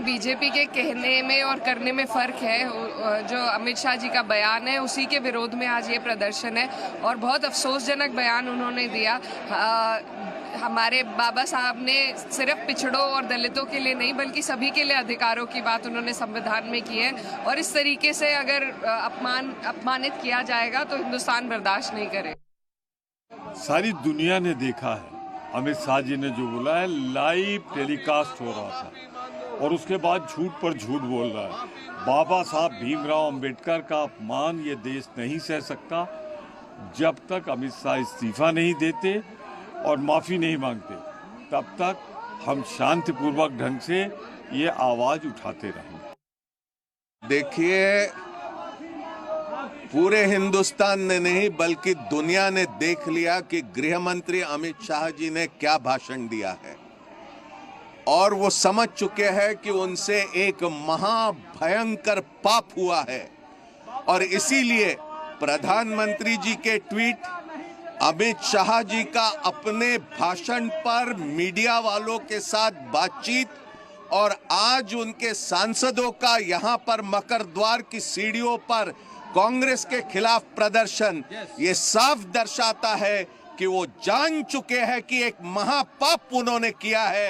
BJP के कहने में और करने में फ़र्क है। जो अमित शाह जी का बयान है उसी के विरोध में आज ये प्रदर्शन है और बहुत अफसोसजनक बयान उन्होंने दिया। हमारे बाबा साहब ने सिर्फ पिछड़ों और दलितों के लिए नहीं बल्कि सभी के लिए अधिकारों की बात उन्होंने संविधान में की है और इस तरीके से अगर अपमानित किया जाएगा तो हिंदुस्तान बर्दाश्त नहीं करेगा। सारी दुनिया ने देखा है अमित शाह जी ने जो बोला है, लाइव टेलीकास्ट हो रहा था और उसके बाद झूठ पर झूठ बोल रहा है। बाबा साहब भीमराव अंबेडकर का अपमान ये देश नहीं सह सकता जब तक अमित शाह इस्तीफा नहीं देते और माफ़ी नहीं मांगते। तब तक हम शांतिपूर्वक ढंग से ये आवाज़ उठाते रहेंगे। देखिए, पूरे हिंदुस्तान ने नहीं बल्कि दुनिया ने देख लिया कि गृह मंत्री अमित शाह जी ने क्या भाषण दिया है और वो समझ चुके हैं कि उनसे एक महाभयंकर पाप हुआ है और इसीलिए प्रधानमंत्री जी के ट्वीट, अमित शाह जी का अपने भाषण पर मीडिया वालों के साथ बातचीत और आज उनके सांसदों का यहां पर मकरद्वार की सीढ़ियों पर कांग्रेस के खिलाफ प्रदर्शन, ये साफ दर्शाता है कि वो जान चुके हैं कि एक महापाप उन्होंने किया है।